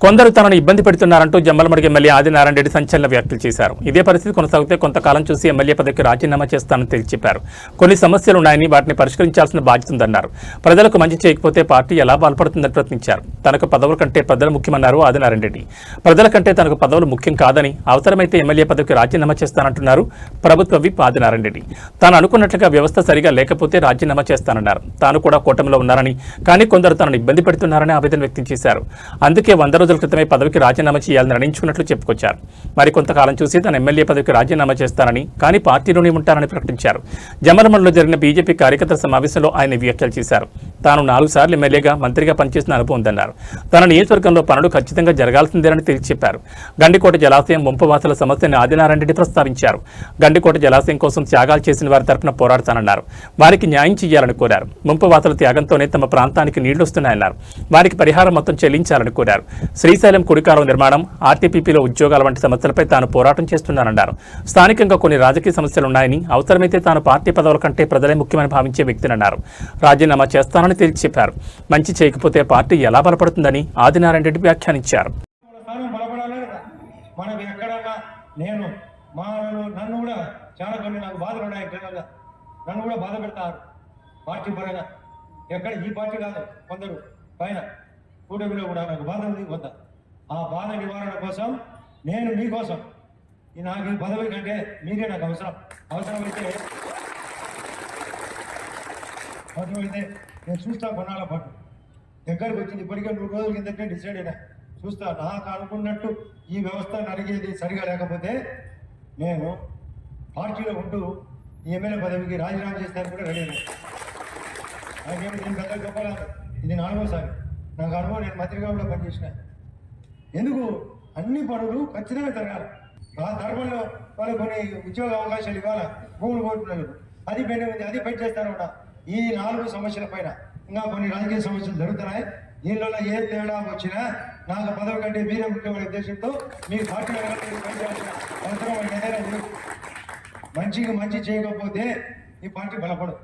కొందరు తనను ఇబ్బంది పెడుతున్నారంటూ జమ్మలమడుగు ఎమ్మెల్యే ఆదినారాయణ రెడ్డి సంచలన వ్యాఖ్యలు చేశారు. ఇదే పరిస్థితి కొనసాగితే కొంతకాలం చూసి ఎమ్మెల్యే పదవికి రాజీనామా చేస్తానని తేల్చి చెప్పారు. కొన్ని సమస్యలు ఉన్నాయని వాటిని పరిష్కరించాల్సిన బాధ్యత ఉందన్నారు. ప్రజలకు మంచి చేయకపోతే పార్టీ ఎలా బాల్పడుతుందని ప్రశ్నించారు. తనకు పదవుల కంటే ప్రజలు ముఖ్యమన్నారు ఆదినారాయణ రెడ్డి. ప్రజల కంటే తనకు పదవులు ముఖ్యం కాదని, అవసరమైతే ఎమ్మెల్యే పదవికి రాజీనామా చేస్తానంటున్నారు ప్రభుత్వ విప్ ఆదినారాయణ రెడ్డి. తాను అనుకున్నట్లుగా వ్యవస్థ సరిగా లేకపోతే రాజీనామా చేస్తానన్నారు. తాను కూడా కూటమిలో ఉన్నారని, కానీ కొందరు తనను ఇబ్బంది పెడుతున్నారని ఆవేదన వ్యక్తం చేశారు. అందుకే 100 రోజుల క్రితమే పదవికి రాజీనామా చేయాలని నిర్ణయించుకున్నట్లు చెప్పుకొచ్చారు. మరి కొంతకాలం చూసి తన ఎమ్మెల్యే పదవికి రాజీనామా చేస్తానని, కానీ పార్టీలోనే ఉంటానని ప్రకటించారు. జమ్మలమడుగులో జరిగిన బీజేపీ కార్యకర్తల సమావేశంలో ఆయన వ్యాఖ్యలు చేశారు. తాను 4 సార్లు ఎమ్మెల్యేగా, మంత్రిగా పనిచేసిన అనుభవం ఉందన్నారు. తన నియోజకవర్గంలో పనులు ఖచ్చితంగా జరగాల్సిందేనని తేల్చి చెప్పారు. గండికోట జలాశయం ముంపువాసుల సమస్యను ఆదినారాయణ రెడ్డి ప్రస్తావించారు. గండికోట జలాశయం కోసం త్యాగాలు చేసిన వారి తరఫున పోరాడతానన్నారు. వారికి న్యాయం చేయాలని కోరారు. ముంపువాసుల త్యాగంతోనే తమ ప్రాంతానికి నీళ్లు వస్తున్నాయన్నారు. వారికి పరిహారం మొత్తం చెల్లించాలని కోరారు. శ్రీశైలం కుడికాలువ నిర్మాణం, ఆర్టీపీపీలో ఉద్యోగాల వంటి సమస్యలపై తాను పోరాటం చేస్తున్నానన్నారు. స్థానికంగా కొన్ని రాజకీయ సమస్యలున్నాయని, అవసరమైతే తాను పార్టీ పదవుల కంటే ప్రజలే ముఖ్యమని భావించే వ్యక్తినన్నారు. రాజీనామా చేస్తానని తేల్చి చెప్పారు. మంచి చేయకపోతే పార్టీ ఎలా బలపడుతుందని ఆదినారాయణ రెడ్డి వ్యాఖ్యానించారు. నన్ను కూడా చాలా కొన్ని నాకు బాధలు ఉన్నాయి. నన్ను కూడా బాధ పెడతారు పార్టీ పరంగా. ఎక్కడ ఈ పార్టీ కాదు, కొందరు పైన కూటమిలో కూడా నాకు బాధ ఉంది. కొంత ఆ బాధ నివారణ కోసం నేను మీకోసం నాకు ఈ పదవి కంటే మీరే నాకు అవసరమైతే నేను చూస్తా. కొన్నాళ్ళ పాటు దగ్గరకు వచ్చింది. ఇప్పటికే 100 రోజుల కిందటే డిసైడ్ అయినా. చూస్తా, నాకు అనుకున్నట్టు ఈ వ్యవస్థ నడిగేది సరిగా లేకపోతే నేను పార్టీలో ఉంటూ ఈ ఎమ్మెల్యే పదవికి రాజీనామా చేస్తాను కూడా రెడీ అయినా. నాకేమి దీని పెద్ద చెప్పాలి, ఇది 4వసారి నాకు అనుభవం. నేను మంత్రిగా కూడా పనిచేసిన. ఎందుకు అన్ని పనులు ఖచ్చితంగా జరగాలి. ఆ ధర్మంలో వాళ్ళు కొన్ని ఉద్యోగ అవకాశాలు ఇవ్వాలి. భూములు కోరుకున్నారు, అది పెండింగ్ ఉంది, అది ఫైట్ చేస్తాను కూడా. ఈ 4 సమస్యల పైన ఇంకా కొన్ని రాజకీయ సమస్యలు జరుగుతున్నాయి. దీనిలో ఏ తేడా వచ్చినా నాకు పదవి కంటే మీరే ముఖ్యమైన ఉద్దేశంతో మీ పార్టీ అవసరం ఏదైనా మంచిగా మంచి చేయకపోతే ఈ పార్టీ బలపడదు.